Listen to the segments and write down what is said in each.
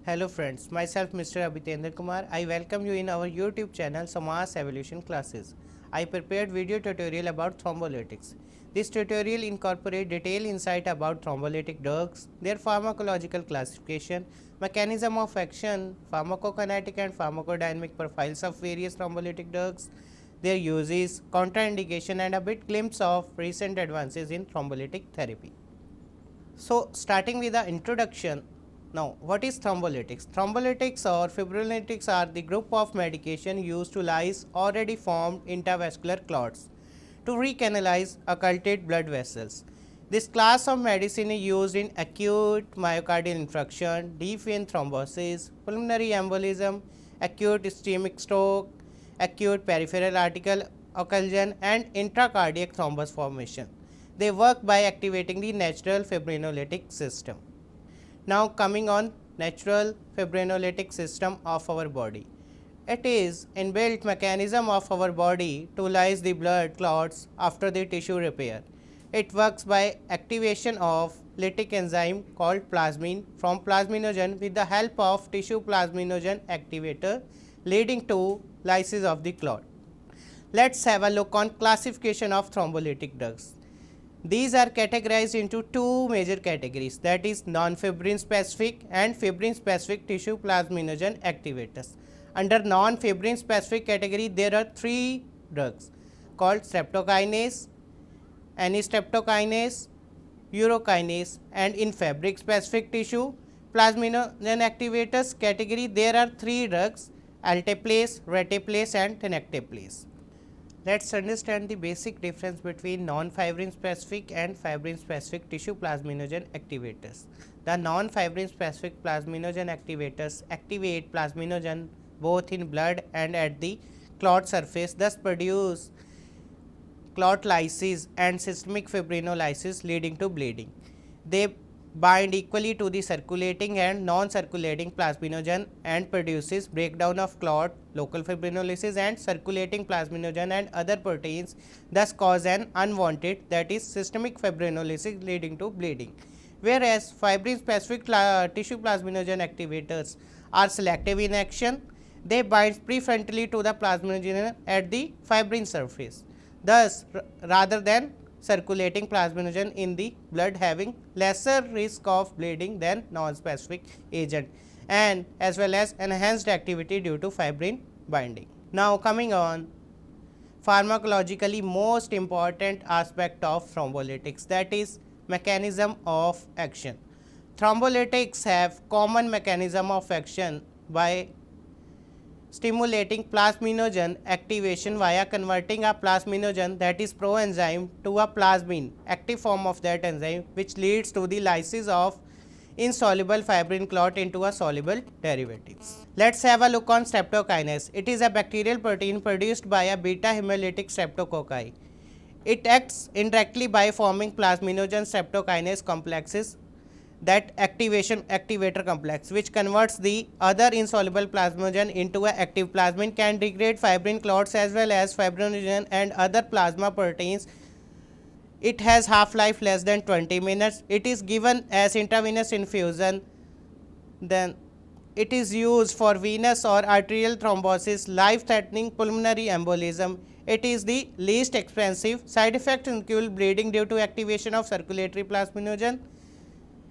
Hello friends, myself Mr. Abhitendra Kumar. I welcome you in our YouTube channel SAMAS Evolution Classes. I prepared video tutorial about thrombolytics. This tutorial incorporates detailed insight about thrombolytic drugs, their pharmacological classification, mechanism of action, pharmacokinetic and pharmacodynamic profiles of various thrombolytic drugs, their uses, contraindication and a bit glimpse of recent advances in thrombolytic therapy. So, starting with the introduction, now what is thrombolytics? Thrombolytics or fibrinolytics are the group of medication used to lyse already formed intravascular clots to recanalize occulted blood vessels. This class of medicine is used in acute myocardial infarction, deep vein thrombosis, pulmonary embolism, acute ischemic stroke, acute peripheral arterial occlusion and intracardiac thrombus formation. They work by activating the natural fibrinolytic system. Now, coming on natural fibrinolytic system of our body. It is inbuilt mechanism of our body to lyse the blood clots after the tissue repair. It works by activation of lytic enzyme called plasmin from plasminogen with the help of tissue plasminogen activator leading to lysis of the clot. Let us have a look on classification of thrombolytic drugs. These are categorized into two major categories, that is non-fibrin specific and fibrin specific tissue plasminogen activators. Under non-fibrin specific category, there are three drugs called streptokinase, anistreptokinase, urokinase, and in fabric specific tissue plasminogen activators category, there are three drugs alteplase, reteplase, and tenecteplase. Let us understand the basic difference between non-fibrin specific and fibrin specific tissue plasminogen activators. The non-fibrin specific plasminogen activators activate plasminogen both in blood and at the clot surface, thus produce clot lysis and systemic fibrinolysis leading to bleeding. They bind equally to the circulating and non-circulating plasminogen and produces breakdown of clot, local fibrinolysis and circulating plasminogen and other proteins, thus cause an unwanted, that is systemic fibrinolysis leading to bleeding. Whereas fibrin specific tissue plasminogen activators are selective in action, they bind prefrontally to the plasminogen at the fibrin surface. Thus, rather than circulating plasminogen in the blood having lesser risk of bleeding than non-specific agent and as well as enhanced activity due to fibrin binding. Now, coming on pharmacologically most important aspect of thrombolytics, that is mechanism of action. Thrombolytics have common mechanism of action by stimulating plasminogen activation via converting a plasminogen, that is proenzyme, to a plasmin, active form of that enzyme, which leads to the lysis of insoluble fibrin clot into a soluble derivatives. Let us have a look on streptokinase. It is a bacterial protein produced by a beta hemolytic streptococci. It acts indirectly by forming plasminogen streptokinase complexes, that activator complex, which converts the other insoluble plasminogen into an active plasmin, can degrade fibrin clots as well as fibrinogen and other plasma proteins. It has half-life less than 20 minutes. It is given as intravenous infusion. Then it is used for venous or arterial thrombosis, life-threatening pulmonary embolism. It is the least expensive. Side effects include bleeding due to activation of circulatory plasminogen,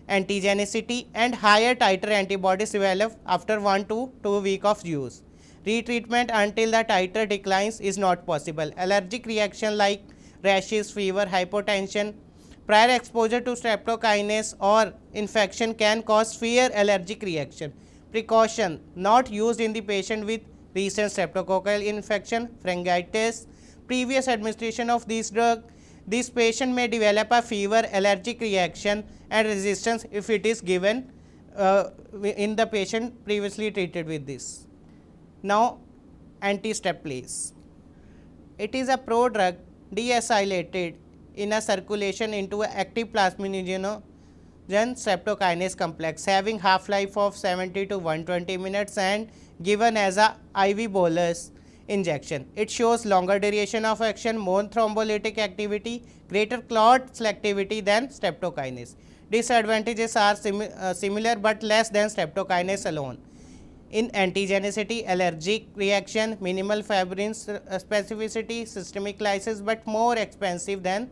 antigenicity and higher titer antibodies develop after 1 to 2 weeks of use. Retreatment until the titer declines is not possible. Allergic reaction like rashes, fever, hypotension, prior exposure to streptokinase or infection can cause severe allergic reaction. Precaution: not used in the patient with recent streptococcal infection, pharyngitis, previous administration of this drug. This patient may develop a fever, allergic reaction and resistance if it is given in the patient previously treated with this. Now, anistreptokinase. It is a prodrug deacylated in a circulation into an active plasminogen streptokinase complex having half-life of 70 to 120 minutes and given as a IV bolus injection. It shows longer duration of action, more thrombolytic activity, greater clot selectivity than streptokinase. Disadvantages are similar but less than streptokinase alone. In antigenicity, allergic reaction, minimal fibrin specificity, systemic lysis, but more expensive than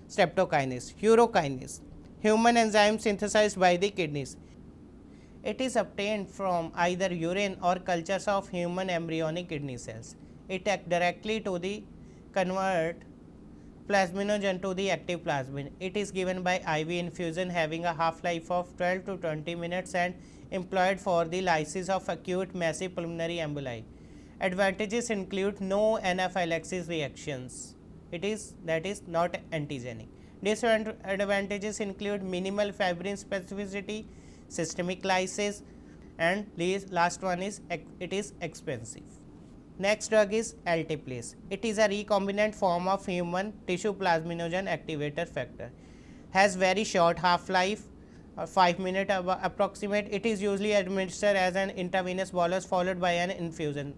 streptokinase. Urokinase, human enzyme synthesized by the kidneys. It is obtained from either urine or cultures of human embryonic kidney cells. It acts directly to the convert plasminogen to the active plasmin. It is given by IV infusion having a half-life of 12 to 20 minutes and employed for the lysis of acute massive pulmonary emboli. Advantages include no anaphylaxis reactions. It is not antigenic. Disadvantages include minimal fibrin specificity, systemic lysis, and last one is it is expensive. Next drug is alteplase. It is a recombinant form of human tissue plasminogen activator factor. Has very short half-life, 5 minutes approximate. It is usually administered as an intravenous bolus followed by an infusion.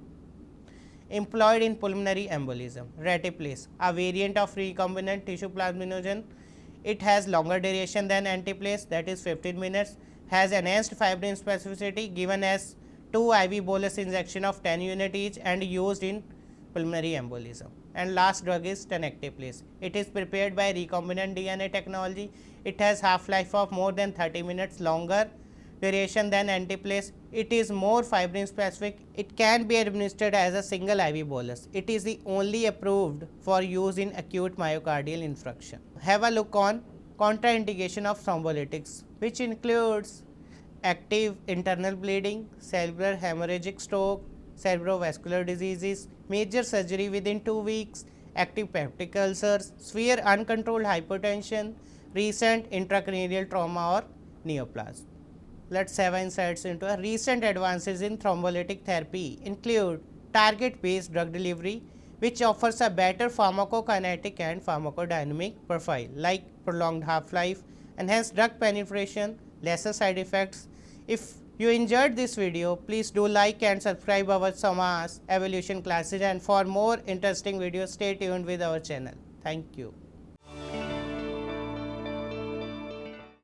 Employed in pulmonary embolism. Retiplase, a variant of recombinant tissue plasminogen. It has longer duration than antiplase, that is 15 minutes. Has enhanced fibrin specificity, given as 2 IV bolus injection of 10 unit each and used in pulmonary embolism. And last drug is tenecteplase. It is prepared by recombinant DNA technology. It has half-life of more than 30 minutes, longer duration than antiplase. It is more fibrin specific. It can be administered as a single IV bolus. It is the only approved for use in acute myocardial infarction. Have a look on contraindication of thrombolytics, which includes active internal bleeding, cerebral hemorrhagic stroke, cerebrovascular diseases, major surgery within 2 weeks, active peptic ulcers, severe uncontrolled hypertension, recent intracranial trauma or neoplasm. Let's have insights into recent advances in thrombolytic therapy include target based drug delivery, which offers a better pharmacokinetic and pharmacodynamic profile like prolonged half-life, enhanced drug penetration, lesser side effects. If you enjoyed this video, please do like and subscribe our SOMAS evolution classes, and for more interesting videos stay tuned with our channel. Thank you.